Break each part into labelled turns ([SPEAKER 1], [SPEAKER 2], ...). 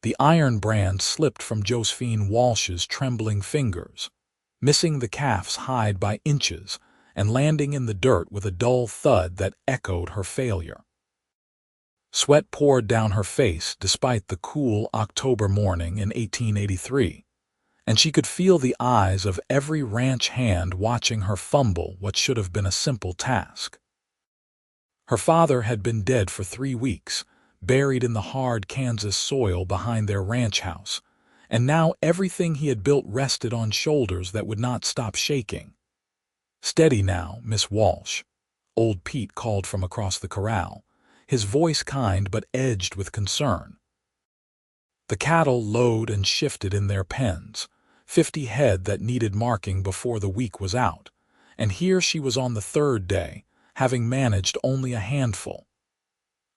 [SPEAKER 1] The iron brand slipped from Josephine Walsh's trembling fingers, missing the calf's hide by inches and landing in the dirt with a dull thud that echoed her failure. Sweat poured down her face despite the cool October morning in 1883, and she could feel the eyes of every ranch hand watching her fumble what should have been a simple task. Her father had been dead for 3 weeks, buried in the hard Kansas soil behind their ranch house, and now everything he had built rested on shoulders that would not stop shaking. "Steady now, Miss Walsh," old Pete called from across the corral, his voice kind but edged with concern. The cattle lowed and shifted in their pens, 50 head that needed marking before the week was out, and here she was on the 3rd day, having managed only a handful.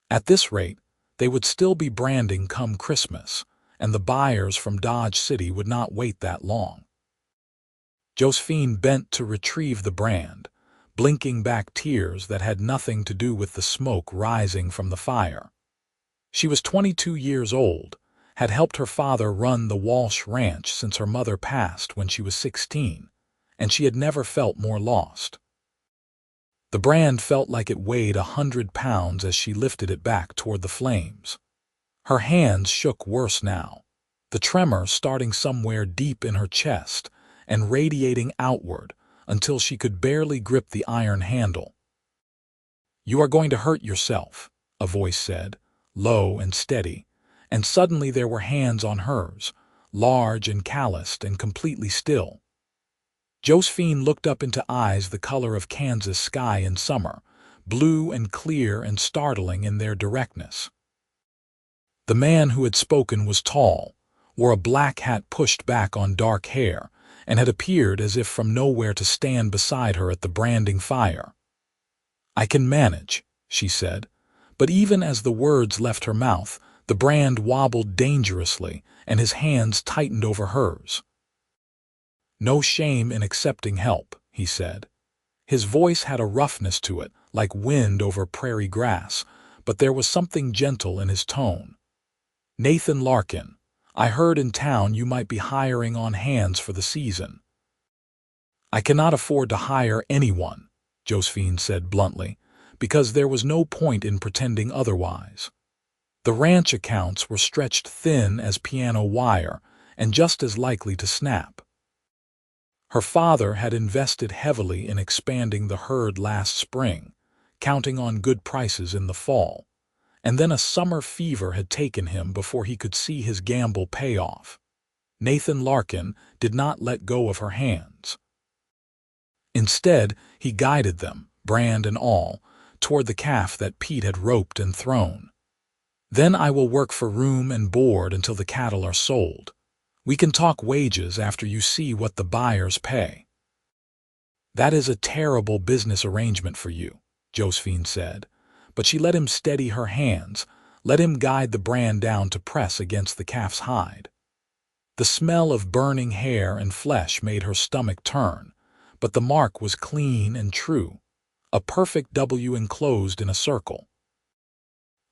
[SPEAKER 1] At this rate, they would still be branding come Christmas, and the buyers from Dodge City would not wait that long. Josephine bent to retrieve the brand, blinking back tears that had nothing to do with the smoke rising from the fire. She was 22 years old, had helped her father run the Walsh Ranch since her mother passed when she was 16, and she had never felt more lost. The brand felt like it weighed 100 pounds as she lifted it back toward the flames. Her hands shook worse now, the tremor starting somewhere deep in her chest and radiating outward until she could barely grip the iron handle. "You are going to hurt yourself," a voice said, low and steady, and suddenly there were hands on hers, large and calloused and completely still. Josephine looked up into eyes the color of Kansas sky in summer, blue and clear and startling in their directness. The man who had spoken was tall, wore a black hat pushed back on dark hair, and had appeared as if from nowhere to stand beside her at the branding fire. "I can manage," she said, but even as the words left her mouth, the brand wobbled dangerously and his hands tightened over hers. "No shame in accepting help," he said. His voice had a roughness to it, like wind over prairie grass, but there was something gentle in his tone. "Nathan Larkin, I heard in town you might be hiring on hands for the season." "I cannot afford to hire anyone," Josephine said bluntly, because there was no point in pretending otherwise. The ranch accounts were stretched thin as piano wire and just as likely to snap. Her father had invested heavily in expanding the herd last spring, counting on good prices in the fall, and then a summer fever had taken him before he could see his gamble pay off. Nathan Larkin did not let go of her hands. Instead, he guided them, brand and all, toward the calf that Pete had roped and thrown. "Then I will work for room and board until the cattle are sold. We can talk wages after you see what the buyers pay." "That is a terrible business arrangement for you," Josephine said, but she let him steady her hands, let him guide the brand down to press against the calf's hide. The smell of burning hair and flesh made her stomach turn, but the mark was clean and true, a perfect W enclosed in a circle.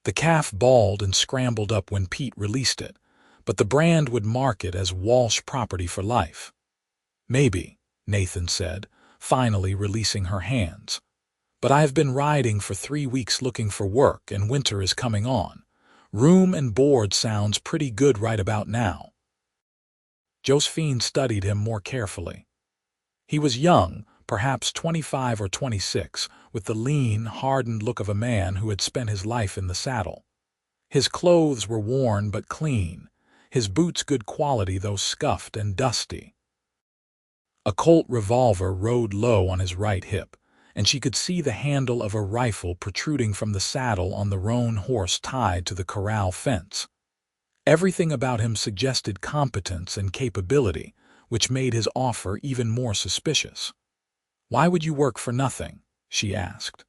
[SPEAKER 1] The calf bawled and scrambled up when Pete released it, but the brand would mark it as Walsh property for life. "Maybe," Nathan said, finally releasing her hands. "But I have been riding for 3 weeks looking for work and winter is coming on. Room and board sounds pretty good right about now." Josephine studied him more carefully. He was young, perhaps 25 or 26, with the lean, hardened look of a man who had spent his life in the saddle. His clothes were worn but clean, his boots good quality though scuffed and dusty. A Colt revolver rode low on his right hip, and she could see the handle of a rifle protruding from the saddle on the roan horse tied to the corral fence. Everything about him suggested competence and capability, which made his offer even more suspicious. "Why would you work for nothing?" she asked.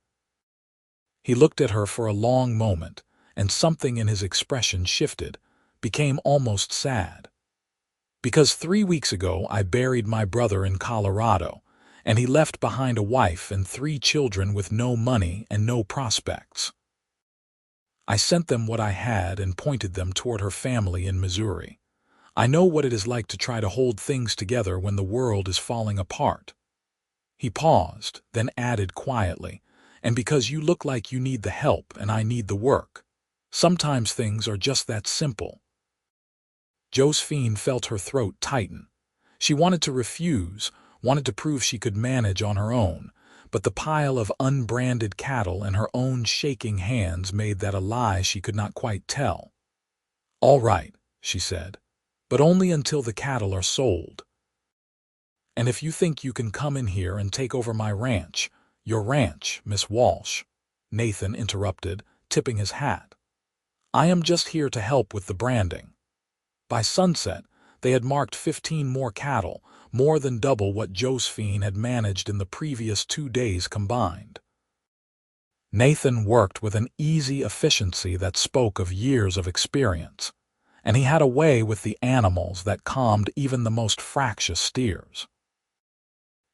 [SPEAKER 1] He looked at her for a long moment, and something in his expression shifted, became almost sad. "Because 3 weeks ago I buried my brother in Colorado, and he left behind a wife and 3 children with no money and no prospects." I sent them what I had and pointed them toward her family in Missouri. I know what it is like to try to hold things together when the world is falling apart." He paused, then added quietly, "And because you look like you need the help and I need the work. Sometimes things are just that simple." Josephine felt her throat tighten. She wanted to refuse, wanted to prove she could manage on her own, but the pile of unbranded cattle and her own shaking hands made that a lie she could not quite tell. "All right," she said, "but only until the cattle are sold. And if you think you can come in here and take over my ranch—" "Your ranch, Miss Walsh," Nathan interrupted, tipping his hat. "I am just here to help with the branding." By sunset, they had marked 15 more cattle, more than double what Josephine had managed in the previous 2 days combined. Nathan worked with an easy efficiency that spoke of years of experience, and he had a way with the animals that calmed even the most fractious steers.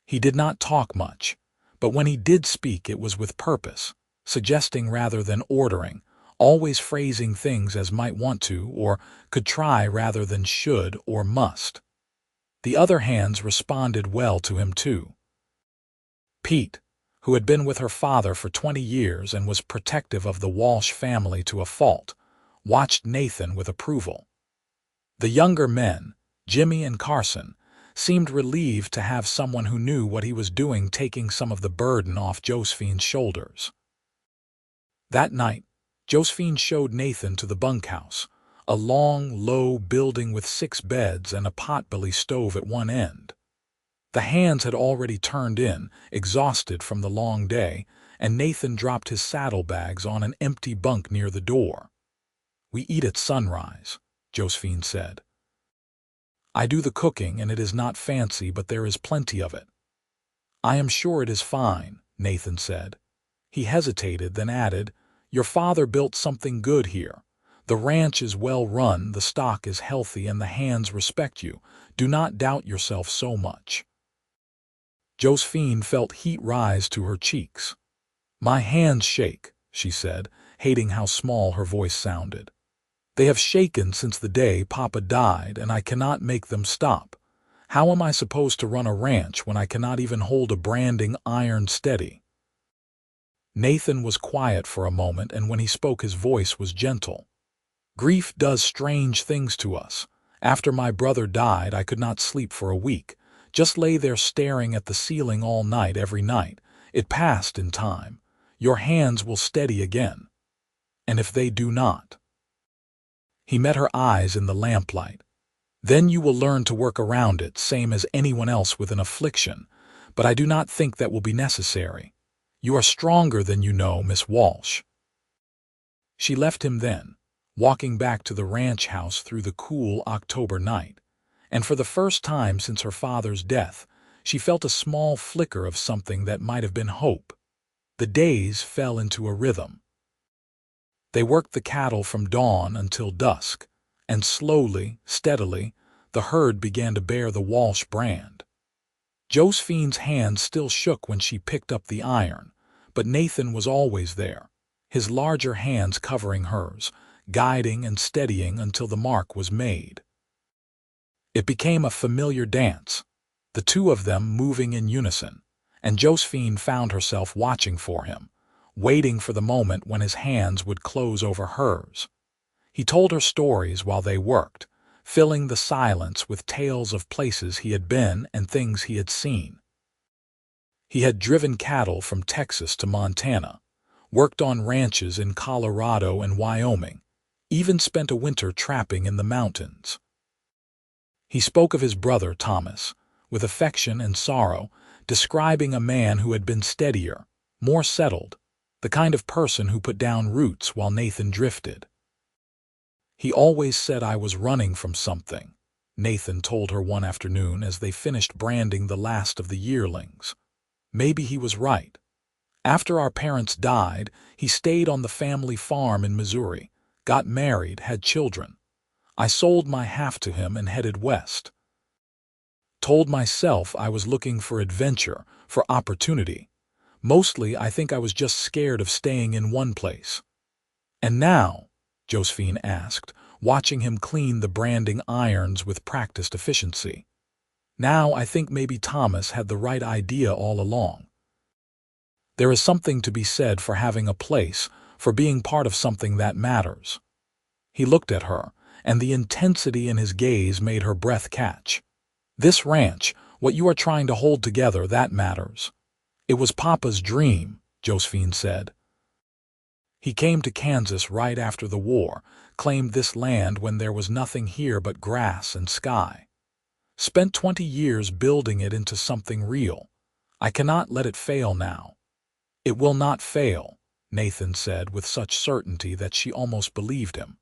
[SPEAKER 1] He did not talk much, but when he did speak it was with purpose, suggesting rather than ordering, always phrasing things as might want to or could try rather than should or must. The other hands responded well to him too. Pete, who had been with her father for 20 years and was protective of the Walsh family to a fault, watched Nathan with approval. The younger men, Jimmy and Carson, seemed relieved to have someone who knew what he was doing taking some of the burden off Josephine's shoulders. That night, Josephine showed Nathan to the bunkhouse, a long, low building with 6 beds and a potbelly stove at one end. The hands had already turned in, exhausted from the long day, and Nathan dropped his saddlebags on an empty bunk near the door. "We eat at sunrise," Josephine said. "I do the cooking, and it is not fancy, but there is plenty of it." "I am sure it is fine," Nathan said. He hesitated, then added, "Your father built something good here. The ranch is well run, the stock is healthy, and the hands respect you. Do not doubt yourself so much." Josephine felt heat rise to her cheeks. "My hands shake," she said, hating how small her voice sounded. "They have shaken since the day Papa died, and I cannot make them stop. How am I supposed to run a ranch when I cannot even hold a branding iron steady?" Nathan was quiet for a moment, and when he spoke his voice was gentle. "Grief does strange things to us. After my brother died, I could not sleep for a week. Just lay there staring at the ceiling all night every night. It passed in time. Your hands will steady again. And if they do not—" He met her eyes in the lamplight. "Then you will learn to work around it, same as anyone else with an affliction. But I do not think that will be necessary. You are stronger than you know, Miss Walsh." She left him then, walking back to the ranch house through the cool October night, and for the first time since her father's death, she felt a small flicker of something that might have been hope. The days fell into a rhythm. They worked the cattle from dawn until dusk, and slowly, steadily, the herd began to bear the Walsh brand. Josephine's hand still shook when she picked up the iron, but Nathan was always there, his larger hands covering hers, guiding and steadying until the mark was made. It became a familiar dance, the two of them moving in unison, and Josephine found herself watching for him, waiting for the moment when his hands would close over hers. He told her stories while they worked, filling the silence with tales of places he had been and things he had seen. He had driven cattle from Texas to Montana, worked on ranches in Colorado and Wyoming, even spent a winter trapping in the mountains. He spoke of his brother Thomas, with affection and sorrow, describing a man who had been steadier, more settled, the kind of person who put down roots while Nathan drifted. "He always said I was running from something," Nathan told her one afternoon as they finished branding the last of the yearlings. "Maybe he was right. After our parents died, he stayed on the family farm in Missouri, got married, had children. I sold my half to him and headed west. Told myself I was looking for adventure, for opportunity. Mostly I think I was just scared of staying in one place. "And now?" Josephine asked, watching him clean the branding irons with practiced efficiency. "Now I think maybe Thomas had the right idea all along. There is something to be said for having a place, for being part of something that matters." He looked at her, and the intensity in his gaze made her breath catch. "This ranch, what you are trying to hold together, that matters. It was Papa's dream," Josephine said. "He came to Kansas right after the war, claimed this land when there was nothing here but grass and sky. Spent 20 years building it into something real. I cannot let it fail now." "It will not fail," Nathan said with such certainty that she almost believed him.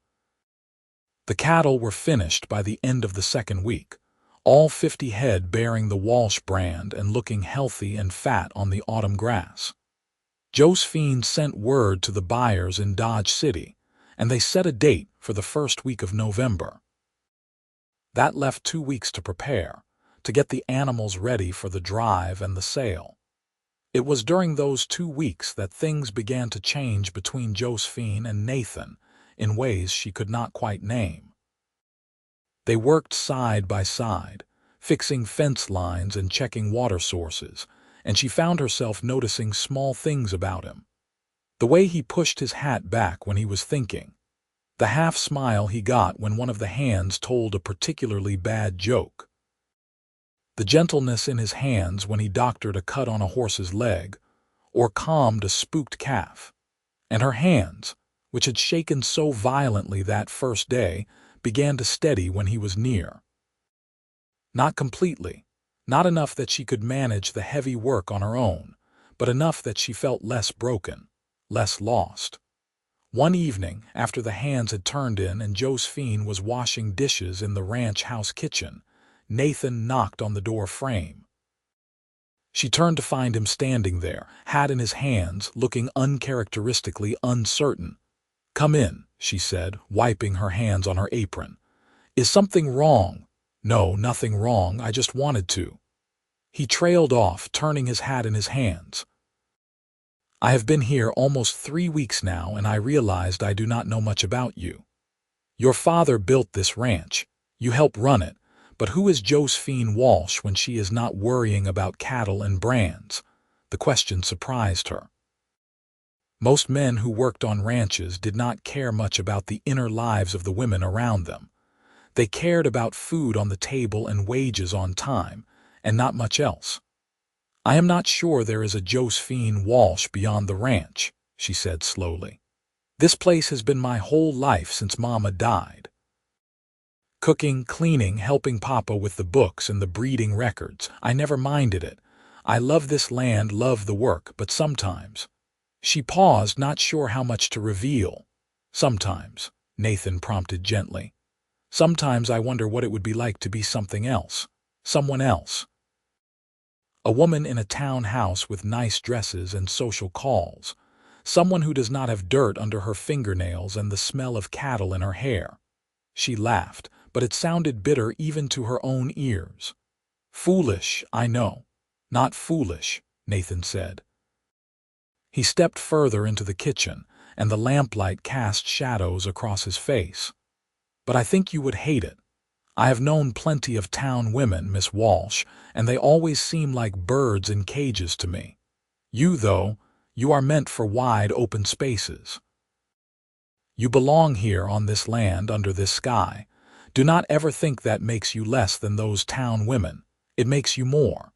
[SPEAKER 1] The cattle were finished by the end of the second week, all 50 head bearing the Walsh brand and looking healthy and fat on the autumn grass. Josephine sent word to the buyers in Dodge City, and they set a date for the first week of November. That left 2 weeks to prepare, to get the animals ready for the drive and the sale. It was during those 2 weeks that things began to change between Josephine and Nathan in ways she could not quite name. They worked side by side, fixing fence lines and checking water sources, and she found herself noticing small things about him. The way he pushed his hat back when he was thinking, the half-smile he got when one of the hands told a particularly bad joke, the gentleness in his hands when he doctored a cut on a horse's leg, or calmed a spooked calf, and her hands, which had shaken so violently that first day, began to steady when he was near. Not completely, not enough that she could manage the heavy work on her own, but enough that she felt less broken, less lost. One evening, after the hands had turned in and Josephine was washing dishes in the ranch house kitchen, Nathan knocked on the door frame. She turned to find him standing there, hat in his hands, looking uncharacteristically uncertain. "Come in," she said, wiping her hands on her apron. "Is something wrong?" "No, nothing wrong, I just wanted to." He trailed off, turning his hat in his hands. "I have been here almost 3 weeks now, and I realized I do not know much about you. Your father built this ranch. You help run it, but who is Josephine Walsh when she is not worrying about cattle and brands?" The question surprised her. Most men who worked on ranches did not care much about the inner lives of the women around them. They cared about food on the table and wages on time, and not much else. "I am not sure there is a Josephine Walsh beyond the ranch," she said slowly. "This place has been my whole life since Mama died. Cooking, cleaning, helping Papa with the books and the breeding records. I never minded it. I love this land, love the work, but sometimes—" She paused, not sure how much to reveal. "Sometimes," Nathan prompted gently. "Sometimes I wonder what it would be like to be something else, someone else. A woman in a town house with nice dresses and social calls. Someone who does not have dirt under her fingernails and the smell of cattle in her hair." She laughed, but it sounded bitter even to her own ears. "Foolish, I know. Not foolish," Nathan said. He stepped further into the kitchen, and the lamplight cast shadows across his face. "But I think you would hate it. I have known plenty of town women, Miss Walsh, and they always seem like birds in cages to me. You, though, you are meant for wide open spaces. You belong here on this land under this sky. Do not ever think that makes you less than those town women. It makes you more."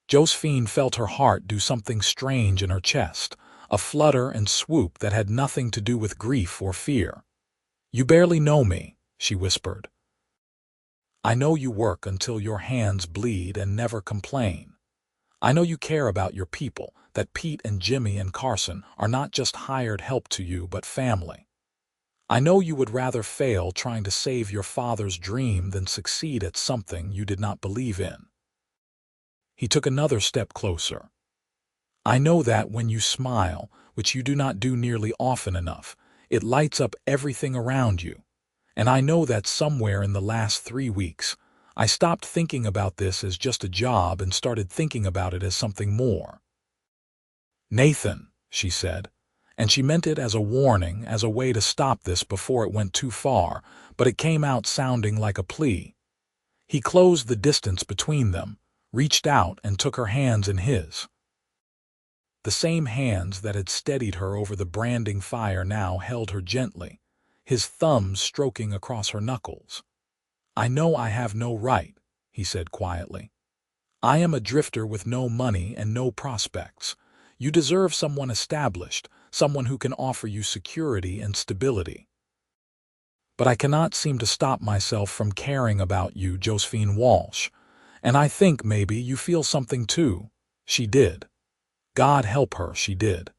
[SPEAKER 1] Josephine felt her heart do something strange in her chest, a flutter and swoop that had nothing to do with grief or fear. "You barely know me," she whispered. "I know you work until your hands bleed and never complain. I know you care about your people, that Pete and Jimmy and Carson are not just hired help to you but family. I know you would rather fail trying to save your father's dream than succeed at something you did not believe in." He took another step closer. "I know that when you smile, which you do not do nearly often enough, it lights up everything around you. And I know that somewhere in the last 3 weeks, I stopped thinking about this as just a job and started thinking about it as something more." "Nathan," she said, and she meant it as a warning, as a way to stop this before it went too far, but it came out sounding like a plea. He closed the distance between them, reached out and took her hands in his. The same hands that had steadied her over the branding fire now held her gently, his thumbs stroking across her knuckles. "I know I have no right," he said quietly. "I am a drifter with no money and no prospects. You deserve someone established, someone who can offer you security and stability. But I cannot seem to stop myself from caring about you, Josephine Walsh. And I think maybe you feel something too." She did. God help her, she did.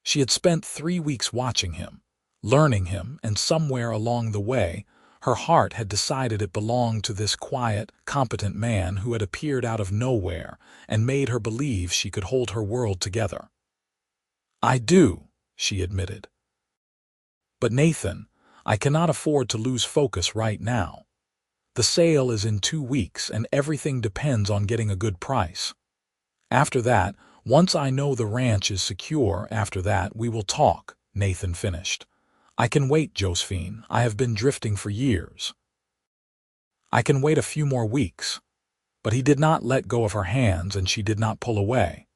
[SPEAKER 1] She had spent 3 weeks watching him, learning him, and somewhere along the way, her heart had decided it belonged to this quiet, competent man who had appeared out of nowhere and made her believe she could hold her world together. "I do," she admitted. "But Nathan, I cannot afford to lose focus right now. The sale is in 2 weeks and everything depends on getting a good price. After that, once I know the ranch is secure, after that we will talk," Nathan finished. "I can wait, Josephine. I have been drifting for years. I can wait a few more weeks." But he did not let go of her hands and she did not pull away.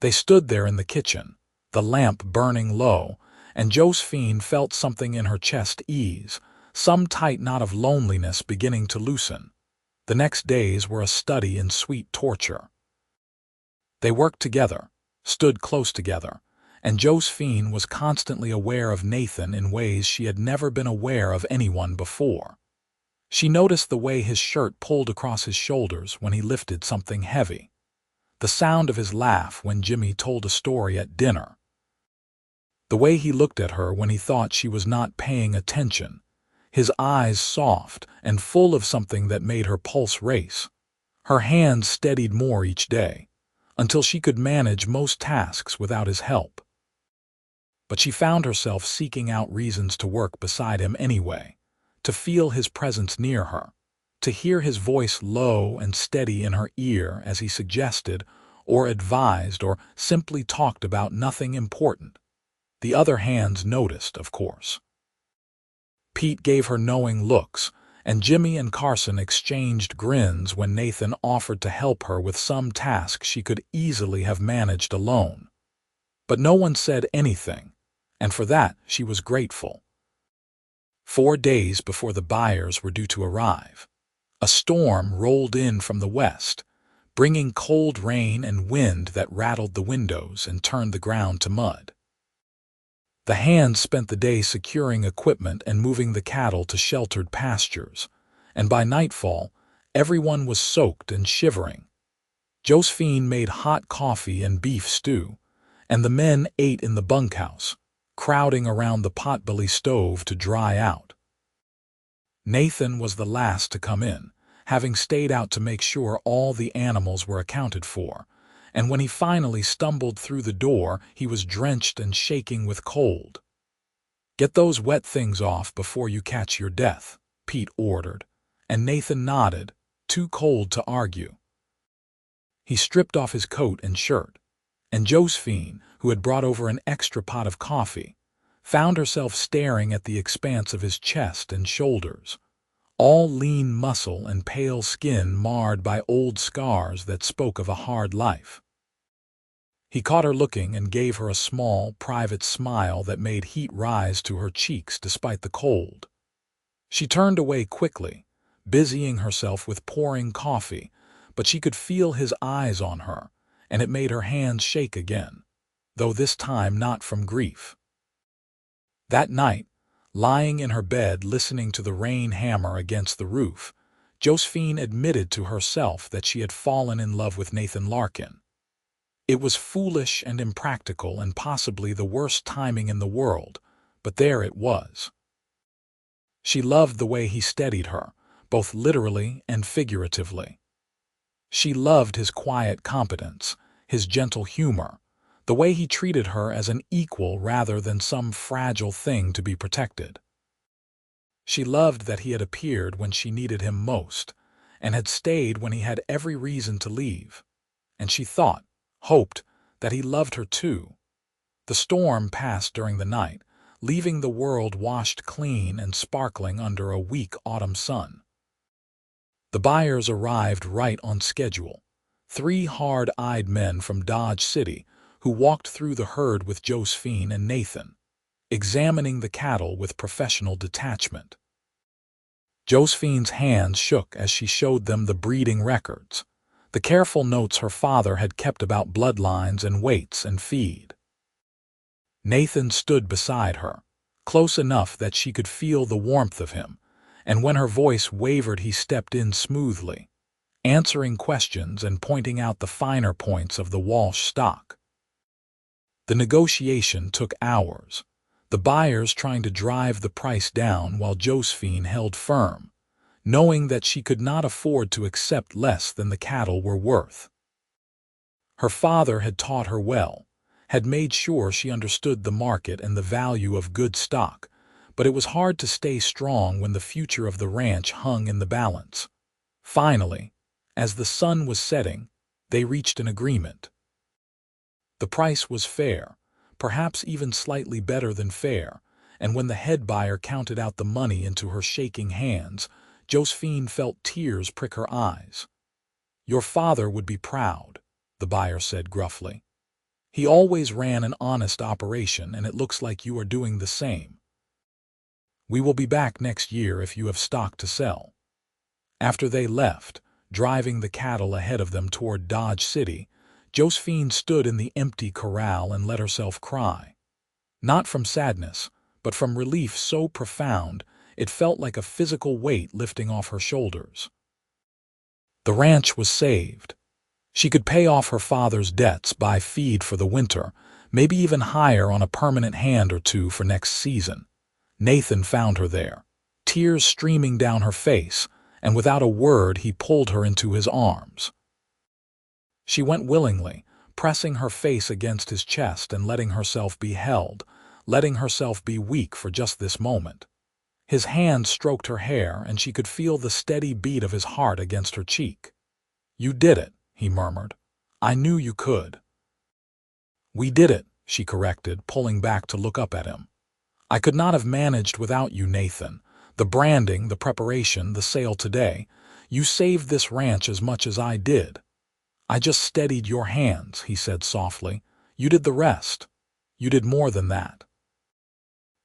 [SPEAKER 1] They stood there in the kitchen, the lamp burning low, and Josephine felt something in her chest ease, some tight knot of loneliness beginning to loosen. The next days were a study in sweet torture. They worked together, stood close together, and Josephine was constantly aware of Nathan in ways she had never been aware of anyone before. She noticed the way his shirt pulled across his shoulders when he lifted something heavy, the sound of his laugh when Jimmy told a story at dinner, the way he looked at her when he thought she was not paying attention, his eyes soft and full of something that made her pulse race. Her hands steadied more each day, until she could manage most tasks without his help. But she found herself seeking out reasons to work beside him anyway, to feel his presence near her, to hear his voice low and steady in her ear as he suggested or advised or simply talked about nothing important. The other hands noticed, of course. Pete gave her knowing looks, and Jimmy and Carson exchanged grins when Nathan offered to help her with some task she could easily have managed alone. But no one said anything, and for that she was grateful. 4 days before the buyers were due to arrive, a storm rolled in from the west, bringing cold rain and wind that rattled the windows and turned the ground to mud. The hands spent the day securing equipment and moving the cattle to sheltered pastures, and by nightfall, everyone was soaked and shivering. Josephine made hot coffee and beef stew, and the men ate in the bunkhouse, crowding around the potbelly stove to dry out. Nathan was the last to come in, having stayed out to make sure all the animals were accounted for, and when he finally stumbled through the door, he was drenched and shaking with cold. "Get those wet things off before you catch your death," Pete ordered, and Nathan nodded, too cold to argue. He stripped off his coat and shirt, and Josephine, who had brought over an extra pot of coffee, found herself staring at the expanse of his chest and shoulders, all lean muscle and pale skin marred by old scars that spoke of a hard life. He caught her looking and gave her a small, private smile that made heat rise to her cheeks despite the cold. She turned away quickly, busying herself with pouring coffee, but she could feel his eyes on her, and it made her hands shake again, though this time not from grief. That night, lying in her bed listening to the rain hammer against the roof, Josephine admitted to herself that she had fallen in love with Nathan Larkin. It was foolish and impractical and possibly the worst timing in the world, but there it was. She loved the way he steadied her, both literally and figuratively. She loved his quiet competence, his gentle humor, the way he treated her as an equal rather than some fragile thing to be protected. She loved that he had appeared when she needed him most, and had stayed when he had every reason to leave. And she thought, hoped, that he loved her too. The storm passed during the night, leaving the world washed clean and sparkling under a weak autumn sun. The buyers arrived right on schedule. 3 hard-eyed men from Dodge City who walked through the herd with Josephine and Nathan, examining the cattle with professional detachment. Josephine's hands shook as she showed them the breeding records, the careful notes her father had kept about bloodlines and weights and feed. Nathan stood beside her, close enough that she could feel the warmth of him, and when her voice wavered he stepped in smoothly, answering questions and pointing out the finer points of the Walsh stock. The negotiation took hours, the buyers trying to drive the price down while Josephine held firm, knowing that she could not afford to accept less than the cattle were worth. Her father had taught her well, had made sure she understood the market and the value of good stock, but it was hard to stay strong when the future of the ranch hung in the balance. Finally, as the sun was setting, they reached an agreement. The price was fair, perhaps even slightly better than fair, and when the head buyer counted out the money into her shaking hands, Josephine felt tears prick her eyes. "Your father would be proud," the buyer said gruffly. "He always ran an honest operation, and it looks like you are doing the same. We will be back next year if you have stock to sell." After they left, driving the cattle ahead of them toward Dodge City, Josephine stood in the empty corral and let herself cry. Not from sadness, but from relief so profound it felt like a physical weight lifting off her shoulders. The ranch was saved. She could pay off her father's debts, buy feed for the winter, maybe even hire on a permanent hand or two for next season. Nathan found her there, tears streaming down her face, and without a word he pulled her into his arms. She went willingly, pressing her face against his chest and letting herself be held, letting herself be weak for just this moment. His hand stroked her hair, and she could feel the steady beat of his heart against her cheek. "You did it," he murmured. "I knew you could." "We did it," she corrected, pulling back to look up at him. "I could not have managed without you, Nathan. The branding, the preparation, the sale today. You saved this ranch as much as I did." "I just steadied your hands," he said softly. "You did the rest. You did more than that."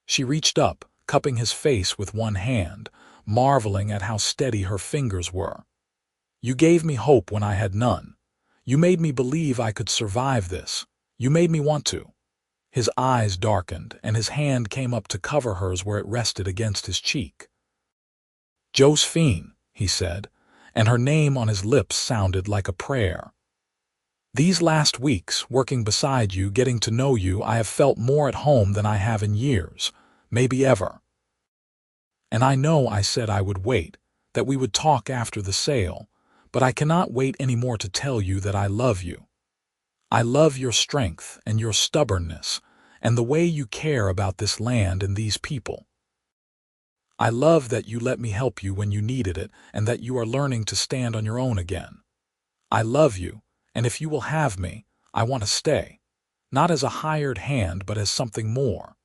[SPEAKER 1] She reached up, cupping his face with one hand, marveling at how steady her fingers were. "You gave me hope when I had none. You made me believe I could survive this. You made me want to." His eyes darkened, and his hand came up to cover hers where it rested against his cheek. "Josephine," he said, and her name on his lips sounded like a prayer. "These last weeks, working beside you, getting to know you, I have felt more at home than I have in years, maybe ever. And I know I said I would wait, that we would talk after the sale, but I cannot wait any more to tell you that I love you. I love your strength and your stubbornness and the way you care about this land and these people. I love that you let me help you when you needed it and that you are learning to stand on your own again. I love you, and if you will have me, I want to stay, not as a hired hand but as something more."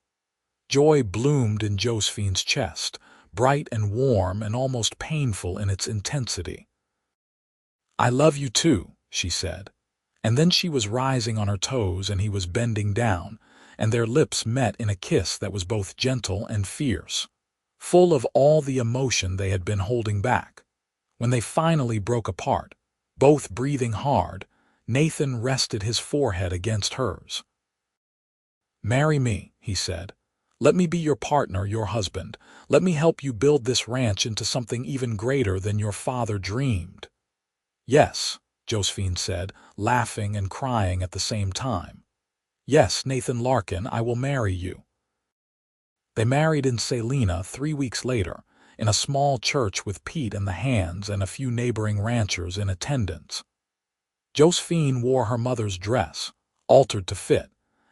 [SPEAKER 1] Joy bloomed in Josephine's chest, bright and warm and almost painful in its intensity. "I love you too," she said. And then she was rising on her toes and he was bending down, and their lips met in a kiss that was both gentle and fierce, full of all the emotion they had been holding back. When they finally broke apart, both breathing hard, Nathan rested his forehead against hers. "Marry me," he said. "Let me be your partner, your husband. Let me help you build this ranch into something even greater than your father dreamed." "Yes," Josephine said, laughing and crying at the same time. "Yes, Nathan Larkin, I will marry you." They married in Salina 3 weeks later, in a small church with Pete and the Hands and a few neighboring ranchers in attendance. Josephine wore her mother's dress, altered to fit,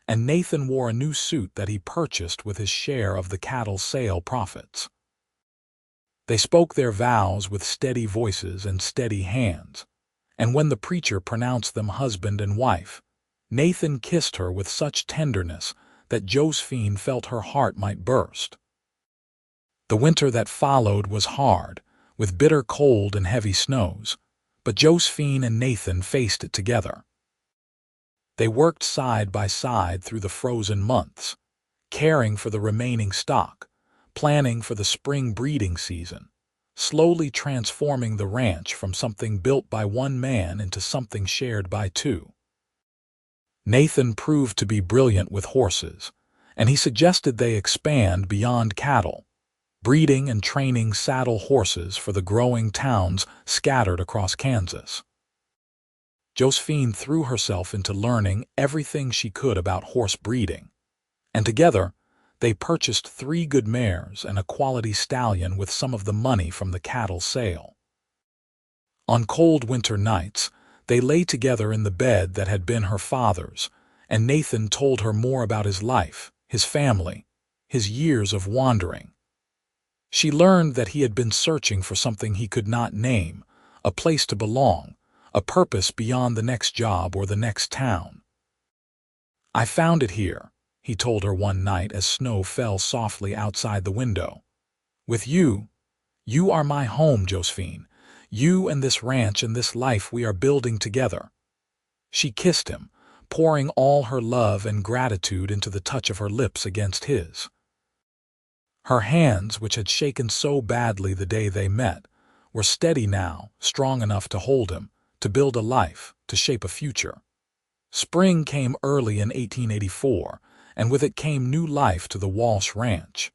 [SPEAKER 1] and Nathan wore a new suit that he purchased with his share of the cattle sale profits. They spoke their vows with steady voices and steady hands, and when the preacher pronounced them husband and wife, Nathan kissed her with such tenderness that Josephine felt her heart might burst. The winter that followed was hard, with bitter cold and heavy snows, but Josephine and Nathan faced it together. They worked side by side through the frozen months, caring for the remaining stock, planning for the spring breeding season, slowly transforming the ranch from something built by one man into something shared by two. Nathan proved to be brilliant with horses, and he suggested they expand beyond cattle, breeding and training saddle horses for the growing towns scattered across Kansas. Josephine threw herself into learning everything she could about horse breeding, and together they purchased 3 good mares and a quality stallion with some of the money from the cattle sale. On cold winter nights, they lay together in the bed that had been her father's, and Nathan told her more about his life, his family, his years of wandering. She learned that he had been searching for something he could not name, a place to belong, a purpose beyond the next job or the next town. "I found it here," he told her one night as snow fell softly outside the window. "With you, you are my home, Josephine. You and this ranch and this life we are building together." She kissed him, pouring all her love and gratitude into the touch of her lips against his. Her hands, which had shaken so badly the day they met, were steady now, strong enough to hold him, to build a life, to shape a future. Spring came early in 1884, and with it came new life to the Walsh ranch.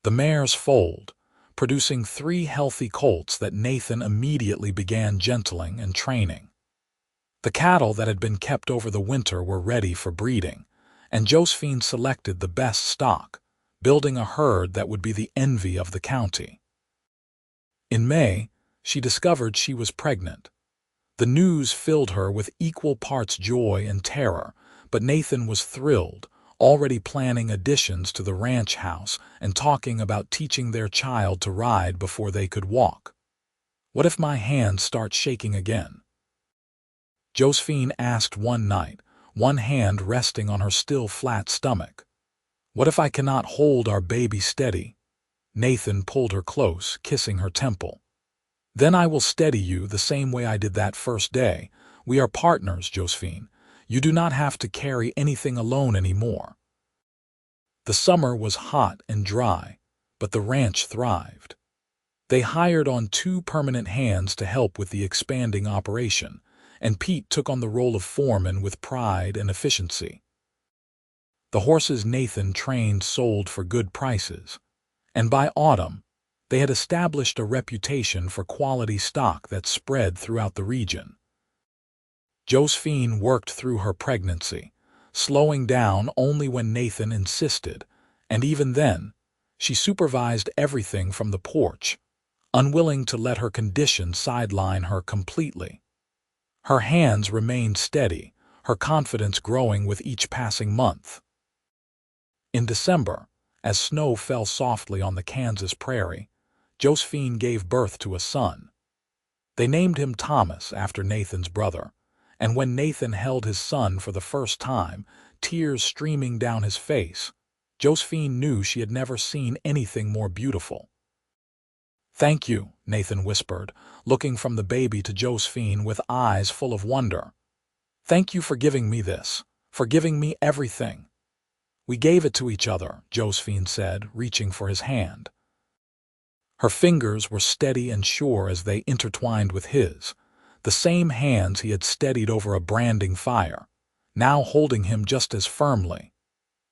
[SPEAKER 1] The mares foaled, producing 3 healthy colts that Nathan immediately began gentling and training. The cattle that had been kept over the winter were ready for breeding, and Josephine selected the best stock, building a herd that would be the envy of the county. In May, she discovered she was pregnant. The news filled her with equal parts joy and terror, but Nathan was thrilled, already planning additions to the ranch house and talking about teaching their child to ride before they could walk. "What if my hands start shaking again?" Josephine asked one night, one hand resting on her still flat stomach. "What if I cannot hold our baby steady?" Nathan pulled her close, kissing her temple. "Then I will steady you the same way I did that first day. We are partners, Josephine. You do not have to carry anything alone anymore." The summer was hot and dry, but the ranch thrived. They hired on 2 permanent hands to help with the expanding operation, and Pete took on the role of foreman with pride and efficiency. The horses Nathan trained sold for good prices, and by autumn, they had established a reputation for quality stock that spread throughout the region. Josephine worked through her pregnancy, slowing down only when Nathan insisted, and even then, she supervised everything from the porch, unwilling to let her condition sideline her completely. Her hands remained steady, her confidence growing with each passing month. In December, as snow fell softly on the Kansas prairie, Josephine gave birth to a son. They named him Thomas after Nathan's brother, and when Nathan held his son for the first time, tears streaming down his face, Josephine knew she had never seen anything more beautiful. "Thank you," Nathan whispered, looking from the baby to Josephine with eyes full of wonder. "Thank you for giving me this, for giving me everything." "We gave it to each other," Josephine said, reaching for his hand. Her fingers were steady and sure as they intertwined with his, the same hands he had steadied over a branding fire, now holding him just as firmly.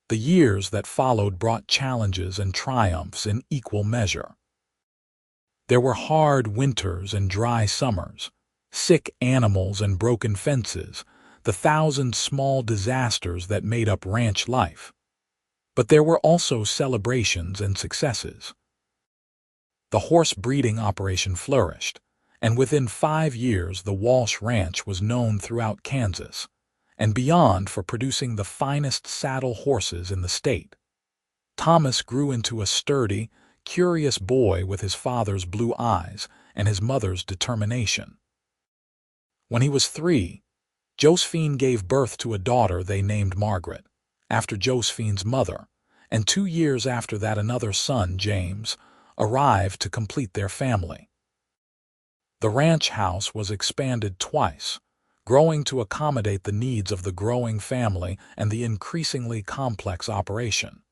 [SPEAKER 1] The years that followed brought challenges and triumphs in equal measure. There were hard winters and dry summers, sick animals and broken fences, the 1,000 small disasters that made up ranch life. But there were also celebrations and successes. The horse breeding operation flourished, and within 5 years the Walsh Ranch was known throughout Kansas and beyond for producing the finest saddle horses in the state. Thomas grew into a sturdy, curious boy with his father's blue eyes and his mother's determination. When he was 3, Josephine gave birth to a daughter they named Margaret, after Josephine's mother, and 2 years after that another son, James, arrived to complete their family. The ranch house was expanded twice, growing to accommodate the needs of the growing family and the increasingly complex operation.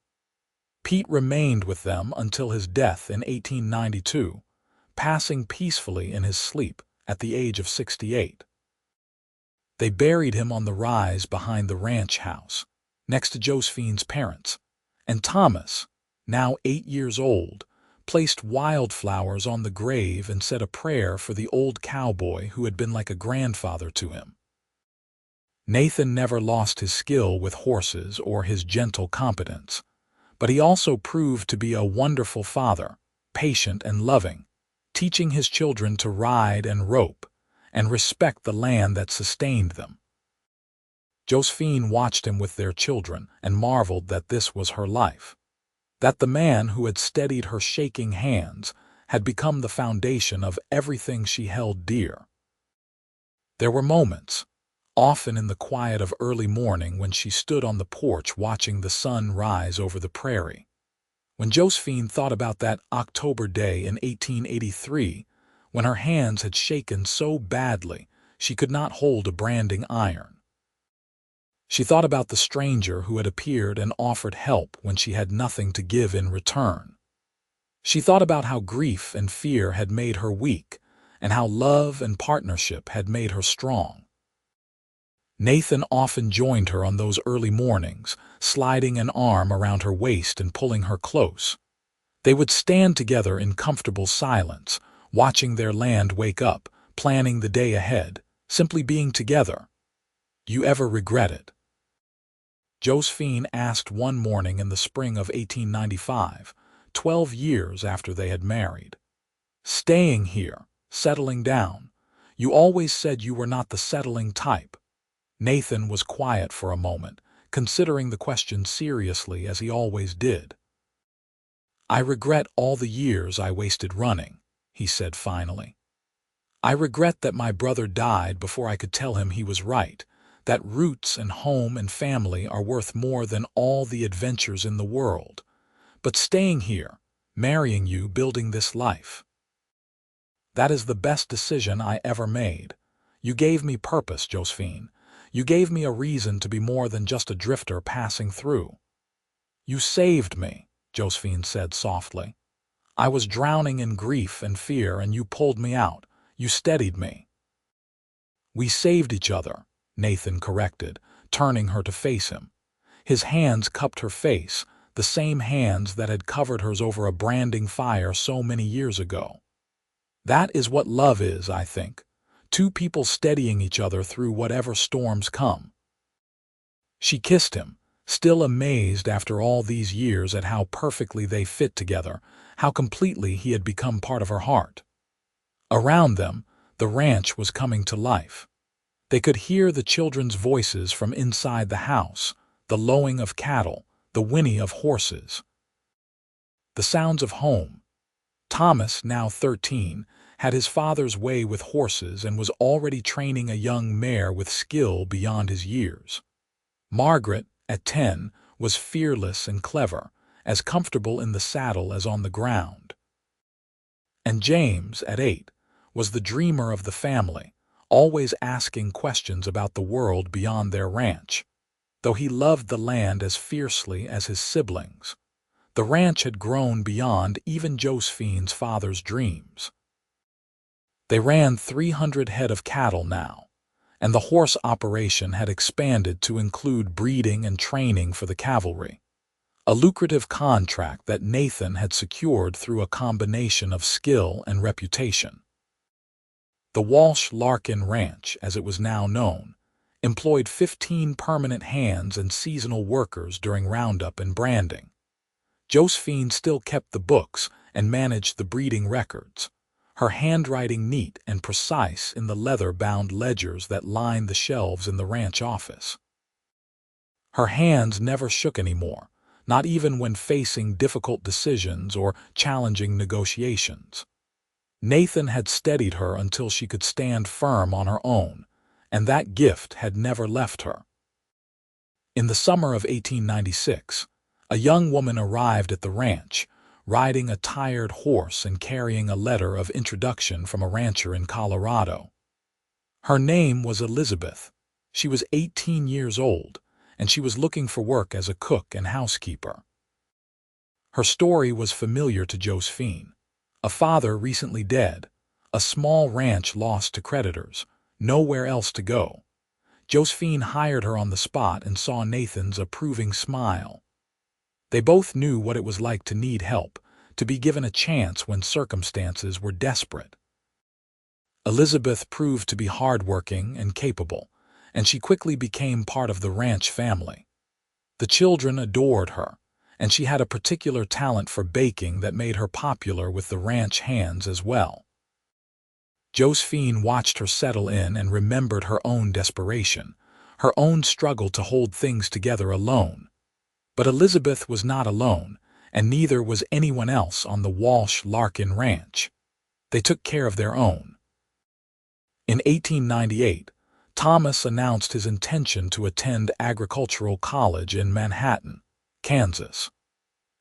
[SPEAKER 1] Pete remained with them until his death in 1892, passing peacefully in his sleep at the age of 68. They buried him on the rise behind the ranch house, next to Josephine's parents, and Thomas, now 8 years old, placed wildflowers on the grave and said a prayer for the old cowboy who had been like a grandfather to him. Nathan never lost his skill with horses or his gentle competence, but he also proved to be a wonderful father, patient and loving, teaching his children to ride and rope and respect the land that sustained them. Josephine watched him with their children and marveled that this was her life, that the man who had steadied her shaking hands had become the foundation of everything she held dear. There were moments, often in the quiet of early morning, when she stood on the porch watching the sun rise over the prairie. When Josephine thought about that October day in 1883, when her hands had shaken so badly she could not hold a branding iron. She thought about the stranger who had appeared and offered help when she had nothing to give in return. She thought about how grief and fear had made her weak, and how love and partnership had made her strong. Nathan often joined her on those early mornings, sliding an arm around her waist and pulling her close. They would stand together in comfortable silence, watching their land wake up, planning the day ahead, simply being together. "You ever regret it?" Josephine asked one morning in the spring of 1895, 12 years after they had married. "Staying here, settling down. You always said you were not the settling type." Nathan was quiet for a moment, considering the question seriously as he always did. "I regret all the years I wasted running," he said finally. "I regret that my brother died before I could tell him he was right, that roots and home and family are worth more than all the adventures in the world. But staying here, marrying you, building this life, that is the best decision I ever made. You gave me purpose, Josephine. You gave me a reason to be more than just a drifter passing through." "You saved me," Josephine said softly. "I was drowning in grief and fear, and you pulled me out. You steadied me." "We saved each other," Nathan corrected, turning her to face him. His hands cupped her face, the same hands that had covered hers over a branding fire so many years ago. "That is what love is, I think. Two people steadying each other through whatever storms come." She kissed him, still amazed after all these years at how perfectly they fit together, how completely he had become part of her heart. Around them, the ranch was coming to life. They could hear the children's voices from inside the house, the lowing of cattle, the whinny of horses. The sounds of home. Thomas, now 13, had his father's way with horses and was already training a young mare with skill beyond his years. Margaret, at 10, was fearless and clever, as comfortable in the saddle as on the ground. And James, at 8, was the dreamer of the family, always asking questions about the world beyond their ranch. Though he loved the land as fiercely as his siblings, the ranch had grown beyond even Josephine's father's dreams. They ran 300 head of cattle now, and the horse operation had expanded to include breeding and training for the cavalry, a lucrative contract that Nathan had secured through a combination of skill and reputation. The Walsh Larkin Ranch, as it was now known, employed 15 permanent hands and seasonal workers during roundup and branding. Josephine still kept the books and managed the breeding records, her handwriting neat and precise in the leather-bound ledgers that lined the shelves in the ranch office. Her hands never shook anymore, not even when facing difficult decisions or challenging negotiations. Nathan had steadied her until she could stand firm on her own, and that gift had never left her. In the summer of 1896, a young woman arrived at the ranch, riding a tired horse and carrying a letter of introduction from a rancher in Colorado. Her name was Elizabeth. She was 18 years old, and she was looking for work as a cook and housekeeper. Her story was familiar to Josephine. A father recently dead, a small ranch lost to creditors, nowhere else to go. Josephine hired her on the spot and saw Nathan's approving smile. They both knew what it was like to need help, to be given a chance when circumstances were desperate. Elizabeth proved to be hardworking and capable, and she quickly became part of the ranch family. The children adored her, and she had a particular talent for baking that made her popular with the ranch hands as well. Josephine watched her settle in and remembered her own desperation, her own struggle to hold things together alone. But Elizabeth was not alone, and neither was anyone else on the Walsh Larkin ranch. They took care of their own. In 1898, Thomas announced his intention to attend agricultural college in Manhattan, Kansas.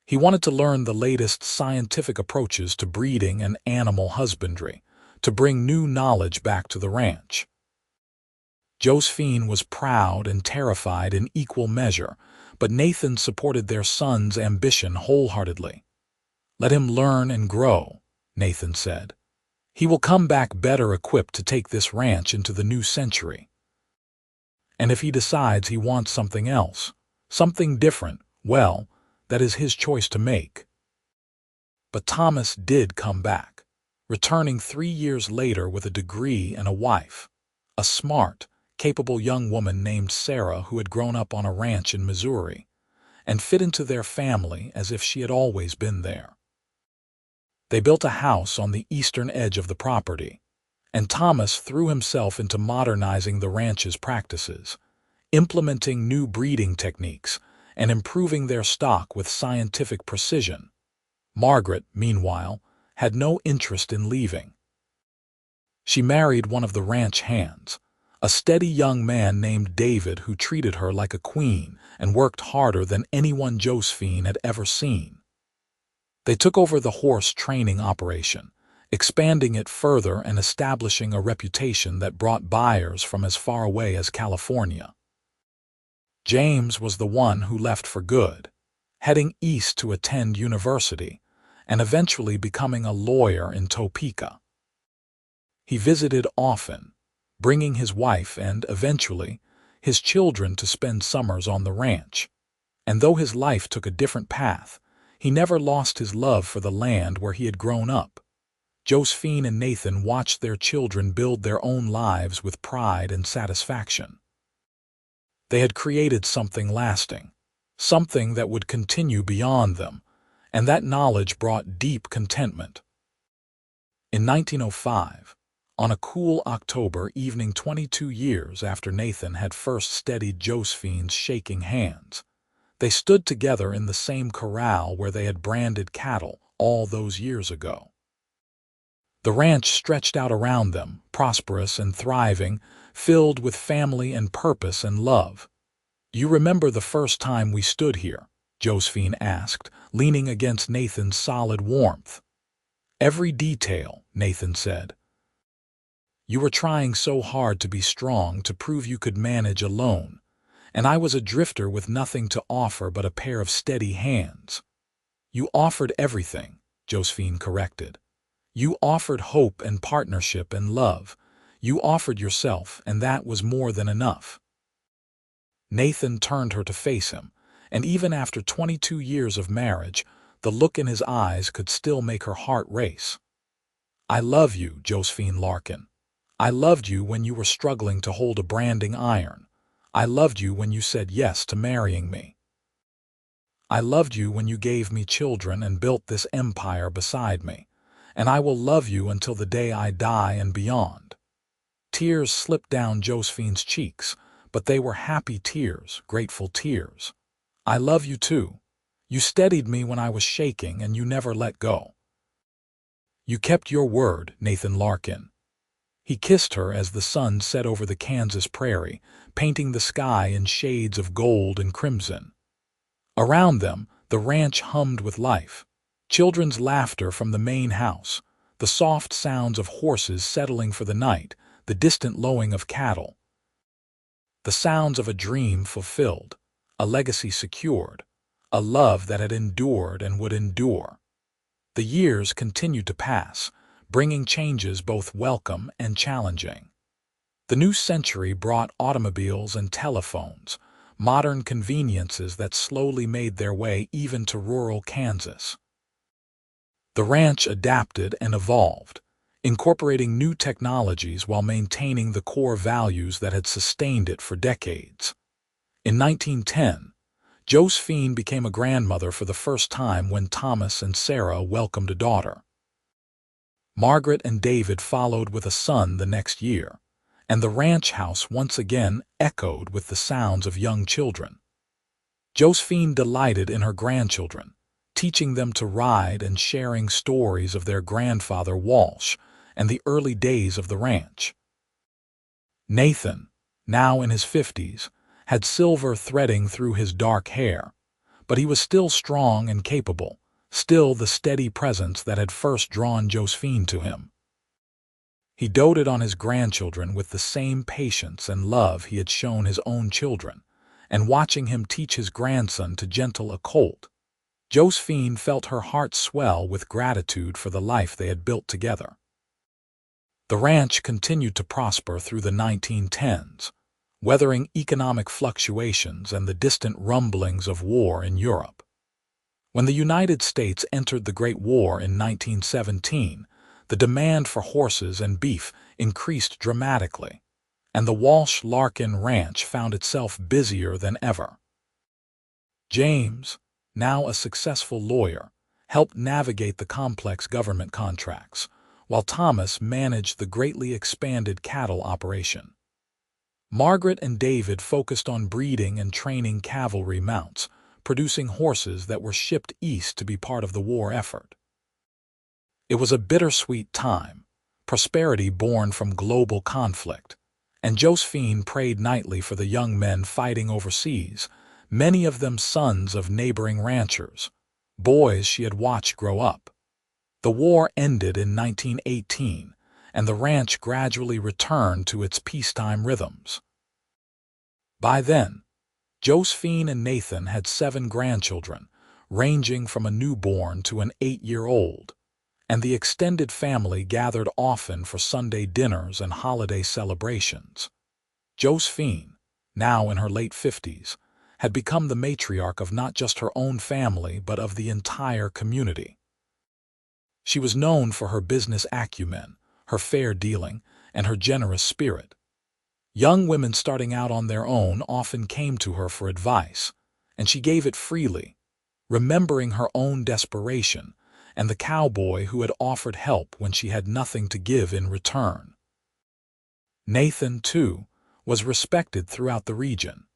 [SPEAKER 1] He wanted to learn the latest scientific approaches to breeding and animal husbandry, to bring new knowledge back to the ranch. Josephine was proud and terrified in equal measure, but Nathan supported their son's ambition wholeheartedly. "Let him learn and grow," Nathan said. "He will come back better equipped to take this ranch into the new century. And if he decides he wants something else, something different, well, that is his choice to make." But Thomas did come back, returning 3 years later with a degree and a wife, a smart, capable young woman named Sarah who had grown up on a ranch in Missouri and fit into their family as if she had always been there. They built a house on the eastern edge of the property, and Thomas threw himself into modernizing the ranch's practices, implementing new breeding techniques, and improving their stock with scientific precision. Margaret, meanwhile, had no interest in leaving. She married one of the ranch hands, a steady young man named David who treated her like a queen and worked harder than anyone Josephine had ever seen. They took over the horse training operation, expanding it further and establishing a reputation that brought buyers from as far away as California. James was the one who left for good, heading east to attend university and eventually becoming a lawyer in Topeka. He visited often, bringing his wife and, eventually, his children to spend summers on the ranch. And though his life took a different path, he never lost his love for the land where he had grown up. Josephine and Nathan watched their children build their own lives with pride and satisfaction. They had created something lasting, something that would continue beyond them, and that knowledge brought deep contentment. In 1905, on a cool October evening 22 years after Nathan had first steadied Josephine's shaking hands, they stood together in the same corral where they had branded cattle all those years ago. The ranch stretched out around them, prosperous and thriving, filled with family and purpose and love. "You remember the first time we stood here?" Josephine asked, leaning against Nathan's solid warmth. "Every detail," Nathan said. "You were trying so hard to be strong, to prove you could manage alone, and I was a drifter with nothing to offer but a pair of steady hands." "You offered everything," Josephine corrected. "You offered hope and partnership and love. You offered yourself, and that was more than enough." Nathan turned her to face him, and even after 22 years of marriage, the look in his eyes could still make her heart race. "I love you, Josephine Larkin. I loved you when you were struggling to hold a branding iron. I loved you when you said yes to marrying me. I loved you when you gave me children and built this empire beside me, and I will love you until the day I die and beyond." Tears slipped down Josephine's cheeks, but they were happy tears, grateful tears. "I love you too. You steadied me when I was shaking, and you never let go. You kept your word, Nathan Larkin." He kissed her as the sun set over the Kansas prairie, painting the sky in shades of gold and crimson. Around them, the ranch hummed with life. Children's laughter from the main house, the soft sounds of horses settling for the night, the distant lowing of cattle. The sounds of a dream fulfilled, a legacy secured, a love that had endured and would endure. The years continued to pass, bringing changes both welcome and challenging. The new century brought automobiles and telephones, modern conveniences that slowly made their way even to rural Kansas. The ranch adapted and evolved, incorporating new technologies while maintaining the core values that had sustained it for decades. In 1910, Josephine became a grandmother for the first time when Thomas and Sarah welcomed a daughter. Margaret and David followed with a son the next year, and the ranch house once again echoed with the sounds of young children. Josephine delighted in her grandchildren, teaching them to ride and sharing stories of their grandfather Walsh and the early days of the ranch. Nathan, now in his 50s, had silver threading through his dark hair, but he was still strong and capable, still the steady presence that had first drawn Josephine to him. He doted on his grandchildren with the same patience and love he had shown his own children, and watching him teach his grandson to gentle a colt, Josephine felt her heart swell with gratitude for the life they had built together. The ranch continued to prosper through the 1910s, weathering economic fluctuations and the distant rumblings of war in Europe. When the United States entered the Great War in 1917, the demand for horses and beef increased dramatically, and the Walsh-Larkin ranch found itself busier than ever. James, now a successful lawyer, helped navigate the complex government contracts, while Thomas managed the greatly expanded cattle operation. Margaret and David focused on breeding and training cavalry mounts, producing horses that were shipped east to be part of the war effort. It was a bittersweet time, prosperity born from global conflict, and Josephine prayed nightly for the young men fighting overseas, many of them sons of neighboring ranchers, boys she had watched grow up. The war ended in 1918, and the ranch gradually returned to its peacetime rhythms. By then, Josephine and Nathan had 7 grandchildren, ranging from a newborn to an 8-year-old, and the extended family gathered often for Sunday dinners and holiday celebrations. Josephine, now in her late 50s, had become the matriarch of not just her own family but of the entire community. She was known for her business acumen, her fair dealing, and her generous spirit. Young women starting out on their own often came to her for advice, and she gave it freely, remembering her own desperation and the cowboy who had offered help when she had nothing to give in return. Nathan, too, was respected throughout the region.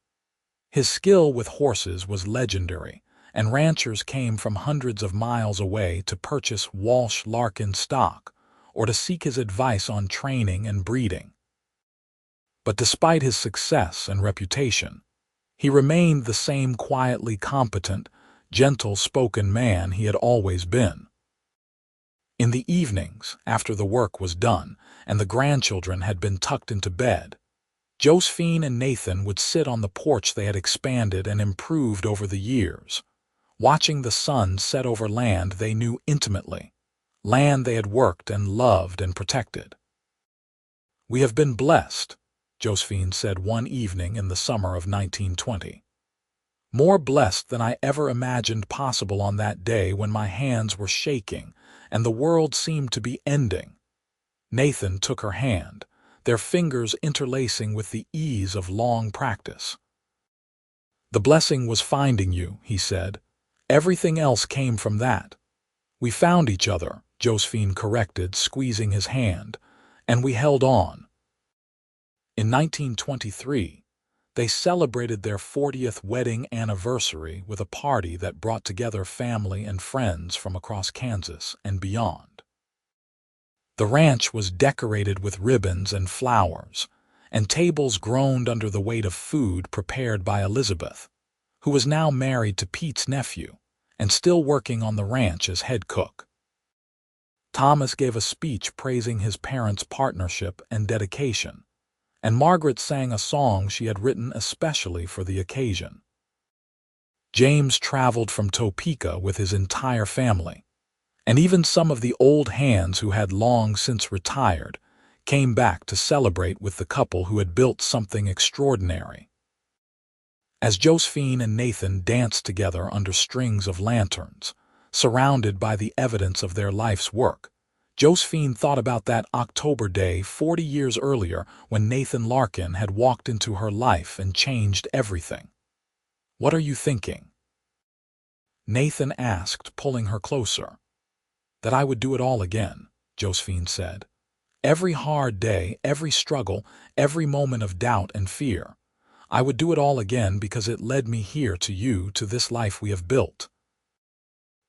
[SPEAKER 1] His skill with horses was legendary, and ranchers came from hundreds of miles away to purchase Walsh-Larkin stock or to seek his advice on training and breeding. But despite his success and reputation, he remained the same quietly competent, gentle-spoken man he had always been. In the evenings, after the work was done and the grandchildren had been tucked into bed, Josephine and Nathan would sit on the porch they had expanded and improved over the years, watching the sun set over land they knew intimately, land they had worked and loved and protected. "We have been blessed," Josephine said one evening in the summer of 1920. "More blessed than I ever imagined possible on that day when my hands were shaking and the world seemed to be ending." Nathan took her hand, their fingers interlacing with the ease of long practice. "The blessing was finding you," he said. "Everything else came from that." "We found each other," Josephine corrected, squeezing his hand, "and we held on." In 1923, they celebrated their 40th wedding anniversary with a party that brought together family and friends from across Kansas and beyond. The ranch was decorated with ribbons and flowers, and tables groaned under the weight of food prepared by Elizabeth, who was now married to Pete's nephew and still working on the ranch as head cook. Thomas gave a speech praising his parents' partnership and dedication, and Margaret sang a song she had written especially for the occasion. James traveled from Topeka with his entire family, and even some of the old hands who had long since retired came back to celebrate with the couple who had built something extraordinary. As Josephine and Nathan danced together under strings of lanterns, surrounded by the evidence of their life's work, Josephine thought about that October day 40 years earlier when Nathan Larkin had walked into her life and changed everything. "What are you thinking?" Nathan asked, pulling her closer. "That I would do it all again," Josephine said. "Every hard day, every struggle, every moment of doubt and fear. I would do it all again because it led me here to you, to this life we have built."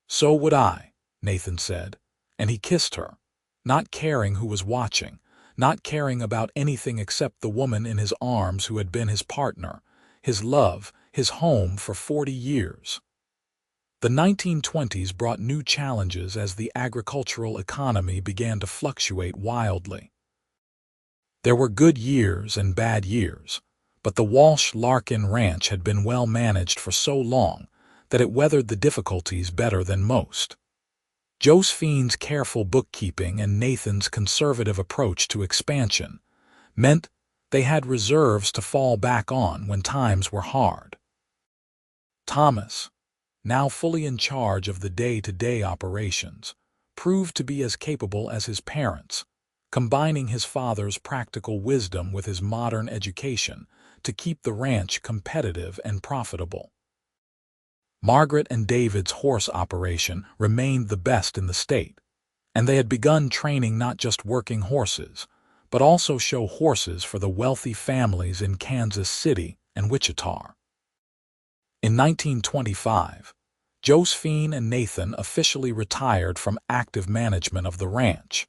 [SPEAKER 1] "So would I," Nathan said, and he kissed her, not caring who was watching, not caring about anything except the woman in his arms who had been his partner, his love, his home for 40 years. The 1920s brought new challenges as the agricultural economy began to fluctuate wildly. There were good years and bad years, but the Walsh-Larkin ranch had been well managed for so long that it weathered the difficulties better than most. Josephine's careful bookkeeping and Nathan's conservative approach to expansion meant they had reserves to fall back on when times were hard. Thomas, now fully in charge of the day-to-day operations, proved to be as capable as his parents, combining his father's practical wisdom with his modern education to keep the ranch competitive and profitable. Margaret and David's horse operation remained the best in the state, and they had begun training not just working horses, but also show horses for the wealthy families in Kansas City and Wichita. In 1925, Josephine and Nathan officially retired from active management of the ranch,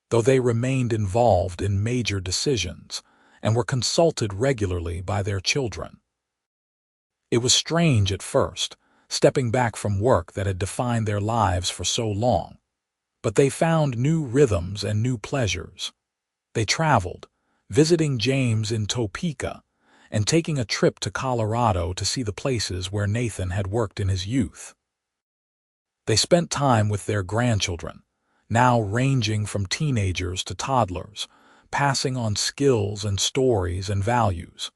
[SPEAKER 1] though they remained involved in major decisions and were consulted regularly by their children. It was strange at first, stepping back from work that had defined their lives for so long, but they found new rhythms and new pleasures. They traveled, visiting James in Topeka and taking a trip to Colorado to see the places where Nathan had worked in his youth. They spent time with their grandchildren, now ranging from teenagers to toddlers, passing on skills and stories and values.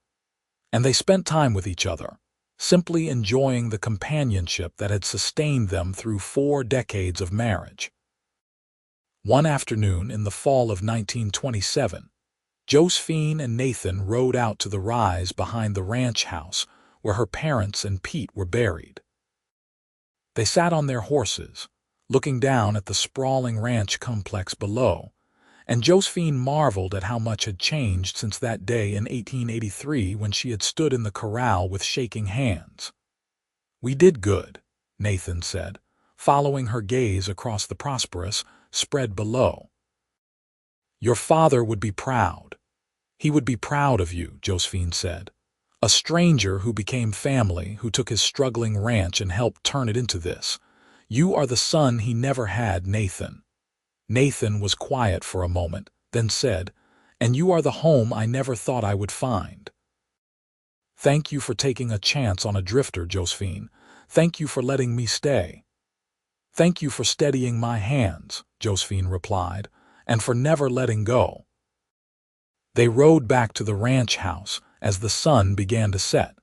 [SPEAKER 1] And they spent time with each other, simply enjoying the companionship that had sustained them through 4 decades of marriage. One afternoon in the fall of 1927, Josephine and Nathan rode out to the rise behind the ranch house where her parents and Pete were buried. They sat on their horses, looking down at the sprawling ranch complex below, and Josephine marveled at how much had changed since that day in 1883 when she had stood in the corral with shaking hands. "We did good," Nathan said, following her gaze across the prosperous spread below. "Your father would be proud. He would be proud of you," Josephine said. "A stranger who became family, who took his struggling ranch and helped turn it into this. You are the son he never had, Nathan." Nathan was quiet for a moment, then said, "And you are the home I never thought I would find." "Thank you for taking a chance on a drifter, Josephine. Thank you for letting me stay." "Thank you for steadying my hands," Josephine replied, "and for never letting go." They rode back to the ranch house as the sun began to set.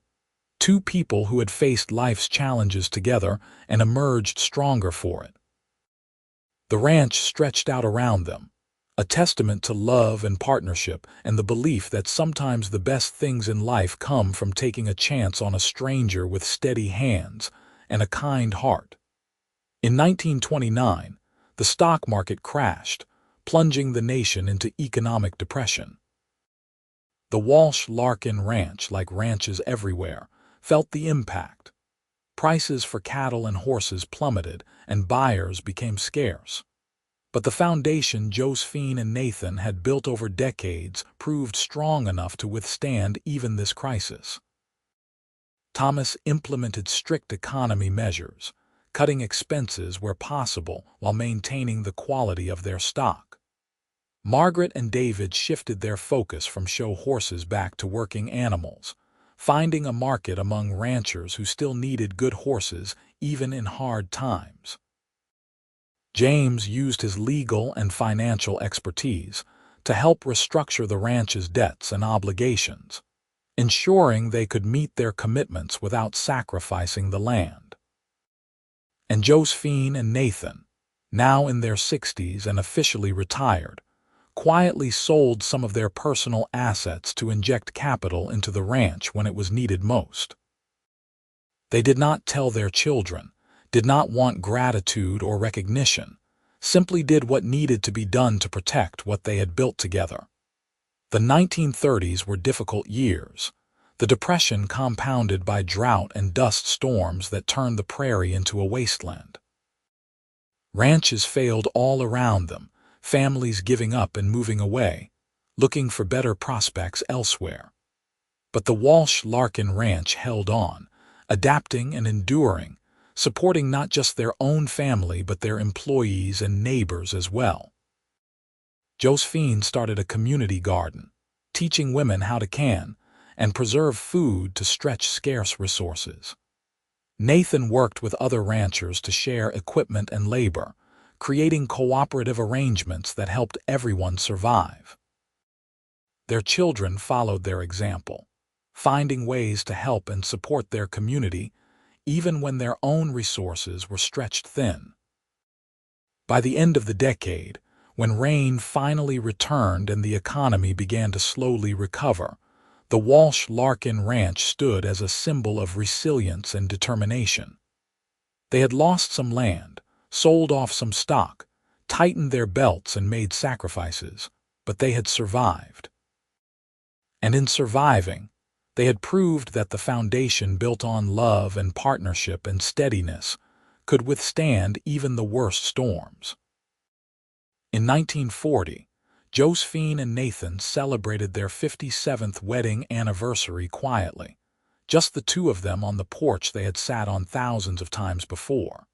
[SPEAKER 1] 2 people who had faced life's challenges together and emerged stronger for it. The ranch stretched out around them, a testament to love and partnership and the belief that sometimes the best things in life come from taking a chance on a stranger with steady hands and a kind heart. In 1929, the stock market crashed, plunging the nation into economic depression. The Walsh-Larkin ranch, like ranches everywhere, felt the impact. Prices for cattle and horses plummeted, and buyers became scarce. But the foundation Josephine and Nathan had built over decades proved strong enough to withstand even this crisis. Thomas implemented strict economy measures, cutting expenses where possible while maintaining the quality of their stock. Margaret and David shifted their focus from show horses back to working animals, finding a market among ranchers who still needed good horses even in hard times. James used his legal and financial expertise to help restructure the ranch's debts and obligations, ensuring they could meet their commitments without sacrificing the land. And Josephine and Nathan, now in their 60s and officially retired, quietly sold some of their personal assets to inject capital into the ranch when it was needed most. They did not tell their children, did not want gratitude or recognition, simply did what needed to be done to protect what they had built together. The 1930s were difficult years, the Depression compounded by drought and dust storms that turned the prairie into a wasteland. Ranches failed all around them, families giving up and moving away, looking for better prospects elsewhere. But the Walsh Larkin Ranch held on, adapting and enduring, supporting not just their own family but their employees and neighbors as well. Josephine started a community garden, teaching women how to can and preserve food to stretch scarce resources. Nathan worked with other ranchers to share equipment and labor, creating cooperative arrangements that helped everyone survive. Their children followed their example, finding ways to help and support their community even when their own resources were stretched thin. By the end of the decade, when rain finally returned and the economy began to slowly recover, the Walsh Larkin Ranch stood as a symbol of resilience and determination. They had lost some land, sold off some stock, tightened their belts and made sacrifices, but they had survived. And in surviving, they had proved that the foundation built on love and partnership and steadiness could withstand even the worst storms. In 1940, Josephine and Nathan celebrated their 57th wedding anniversary quietly, just the two of them on the porch they had sat on thousands of times before.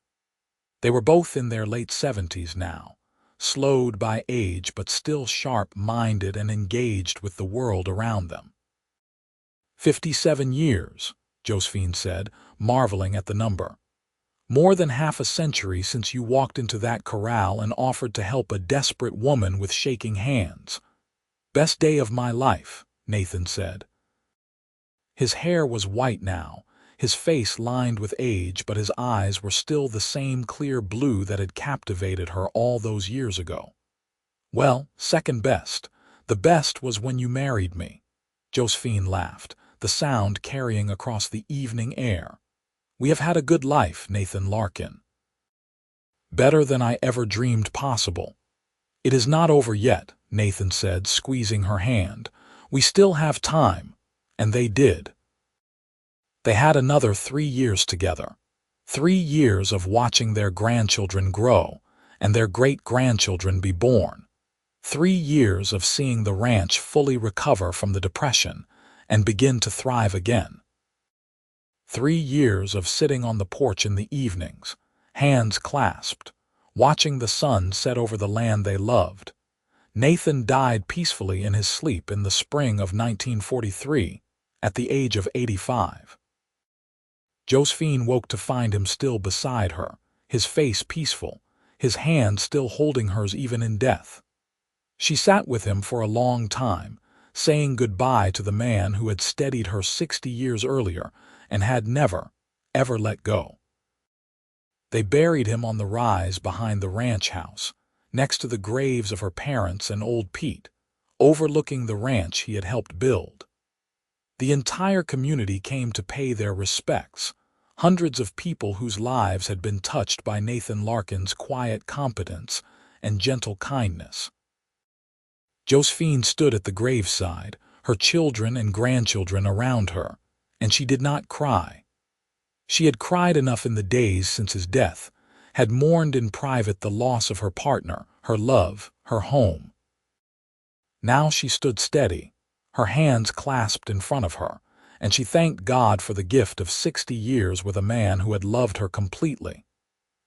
[SPEAKER 1] They were both in their late 70s now, slowed by age but still sharp-minded and engaged with the world around them. 57 years, Josephine said, marveling at the number. More than half a century since you walked into that corral and offered to help a desperate woman with shaking hands. Best day of my life, Nathan said. His hair was white now, his face lined with age, but his eyes were still the same clear blue that had captivated her all those years ago. Well, second best. The best was when you married me. Josephine laughed, the sound carrying across the evening air. We have had a good life, Nathan Larkin. Better than I ever dreamed possible. It is not over yet, Nathan said, squeezing her hand. We still have time. And they did. They had another 3 years together. 3 years of watching their grandchildren grow and their great-grandchildren be born. 3 years of seeing the ranch fully recover from the Depression and begin to thrive again. 3 years of sitting on the porch in the evenings, hands clasped, watching the sun set over the land they loved. Nathan died peacefully in his sleep in the spring of 1943, at the age of 85. Josephine woke to find him still beside her, his face peaceful, his hand still holding hers even in death. She sat with him for a long time, saying goodbye to the man who had steadied her 60 years earlier and had never, ever let go. They buried him on the rise behind the ranch house, next to the graves of her parents and old Pete, overlooking the ranch he had helped build. The entire community came to pay their respects, hundreds of people whose lives had been touched by Nathan Larkin's quiet competence and gentle kindness. Josephine stood at the graveside, her children and grandchildren around her, and she did not cry. She had cried enough in the days since his death, had mourned in private the loss of her partner, her love, her home. Now she stood steady, her hands clasped in front of her, and she thanked God for the gift of 60 years with a man who had loved her completely.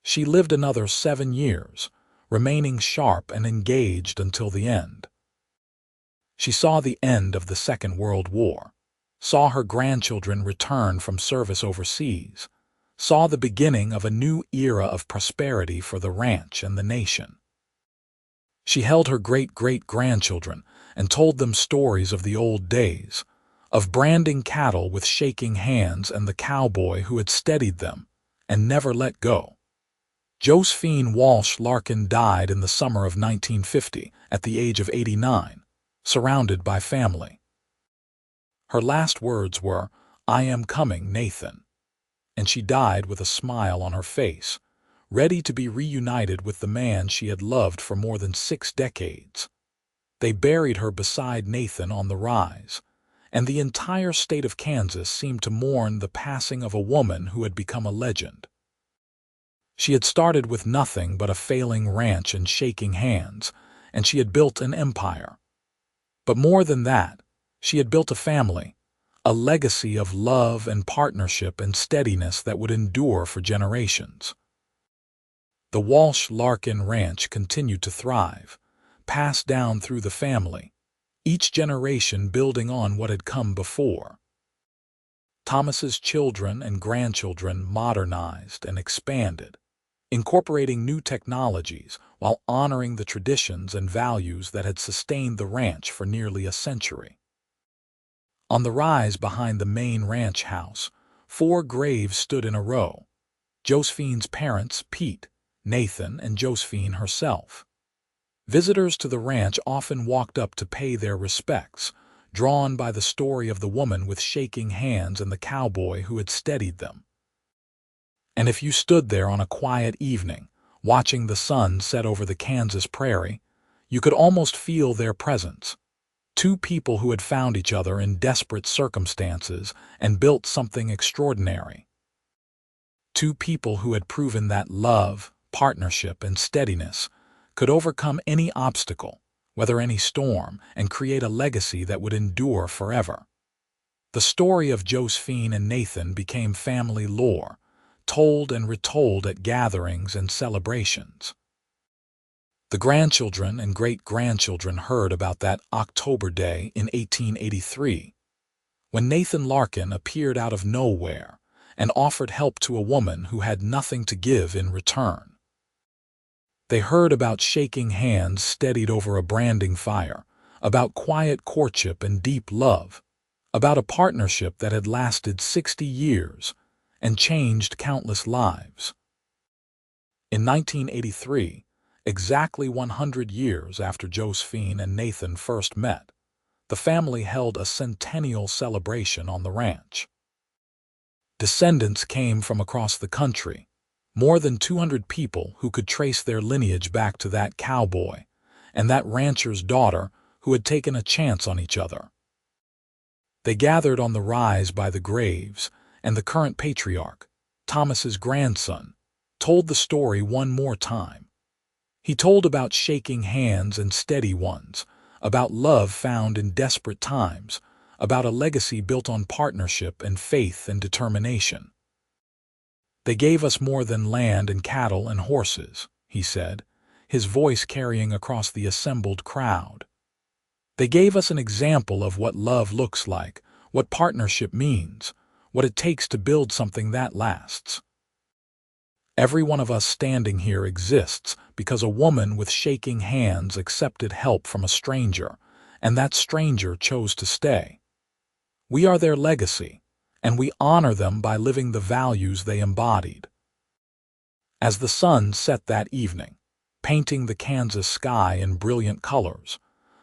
[SPEAKER 1] She lived another 7 years, remaining sharp and engaged until the end. She saw the end of the Second World War, saw her grandchildren return from service overseas, saw the beginning of a new era of prosperity for the ranch and the nation. She held her great-great-grandchildren and told them stories of the old days, of branding cattle with shaking hands and the cowboy who had steadied them and never let go. Josephine Walsh Larkin died in the summer of 1950 at the age of 89, surrounded by family. Her last words were, "I am coming, Nathan," and she died with a smile on her face, ready to be reunited with the man she had loved for more than 6 decades. They buried her beside Nathan on the rise, and the entire state of Kansas seemed to mourn the passing of a woman who had become a legend. She had started with nothing but a failing ranch and shaking hands, and she had built an empire. But more than that, she had built a family, a legacy of love and partnership and steadiness that would endure for generations. The Walsh-Larkin Ranch continued to thrive, passed down through the family, each generation building on what had come before. Thomas's children and grandchildren modernized and expanded, incorporating new technologies while honoring the traditions and values that had sustained the ranch for nearly a century. On the rise behind the main ranch house, 4 graves stood in a row: Josephine's parents, Pete, Nathan, and Josephine herself. Visitors to the ranch often walked up to pay their respects, drawn by the story of the woman with shaking hands and the cowboy who had steadied them. And if you stood there on a quiet evening, watching the sun set over the Kansas prairie, you could almost feel their presence. 2 people who had found each other in desperate circumstances and built something extraordinary. 2 people who had proven that love, partnership, and steadiness could overcome any obstacle, weather any storm, and create a legacy that would endure forever. The story of Josephine and Nathan became family lore, told and retold at gatherings and celebrations. The grandchildren and great-grandchildren heard about that October day in 1883, when Nathan Larkin appeared out of nowhere and offered help to a woman who had nothing to give in return. They heard about shaking hands steadied over a branding fire, about quiet courtship and deep love, about a partnership that had lasted 60 years and changed countless lives. In 1983, exactly 100 years after Josephine and Nathan first met, the family held a centennial celebration on the ranch. Descendants came from across the country, more than 200 people who could trace their lineage back to that cowboy and that rancher's daughter who had taken a chance on each other. They gathered on the rise by the graves, and the current patriarch, Thomas's grandson, told the story one more time. He told about shaking hands and steady ones, about love found in desperate times, about a legacy built on partnership and faith and determination. "They gave us more than land and cattle and horses," he said, his voice carrying across the assembled crowd. "They gave us an example of what love looks like, what partnership means, what it takes to build something that lasts. Every one of us standing here exists because a woman with shaking hands accepted help from a stranger, and that stranger chose to stay. We are their legacy, and we honor them by living the values they embodied." As the sun set that evening, painting the Kansas sky in brilliant colors,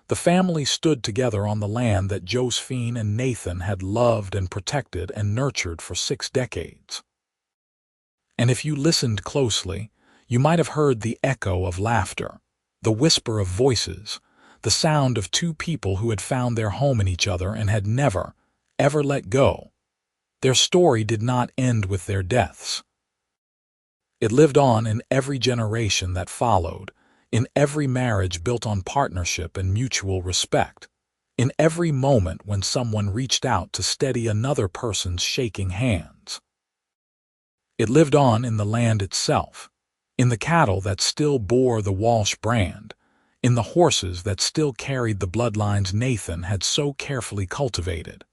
[SPEAKER 1] the family stood together on the land that Josephine and Nathan had loved and protected and nurtured for 6 decades. And if you listened closely, you might have heard the echo of laughter, the whisper of voices, the sound of 2 people who had found their home in each other and had never, ever let go. Their story did not end with their deaths. It lived on in every generation that followed, in every marriage built on partnership and mutual respect, in every moment when someone reached out to steady another person's shaking hands. It lived on in the land itself, in the cattle that still bore the Walsh brand, in the horses that still carried the bloodlines Nathan had so carefully cultivated.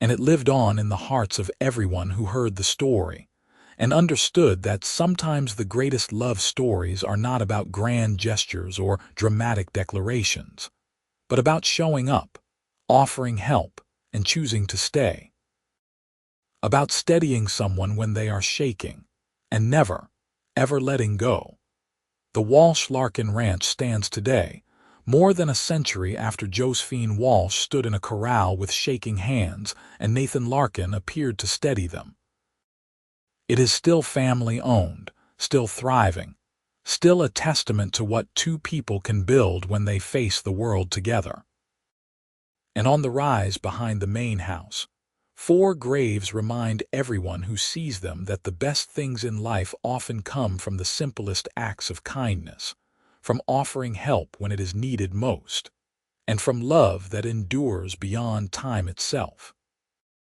[SPEAKER 1] And it lived on in the hearts of everyone who heard the story, and understood that sometimes the greatest love stories are not about grand gestures or dramatic declarations, but about showing up, offering help, and choosing to stay. About steadying someone when they are shaking, and never, ever letting go. The Walsh Larkin Ranch stands today, more than a century after Josephine Walsh stood in a corral with shaking hands and Nathan Larkin appeared to steady them. It is still family-owned, still thriving, still a testament to what two people can build when they face the world together. And on the rise behind the main house, 4 graves remind everyone who sees them that the best things in life often come from the simplest acts of kindness, from offering help when it is needed most, and from love that endures beyond time itself.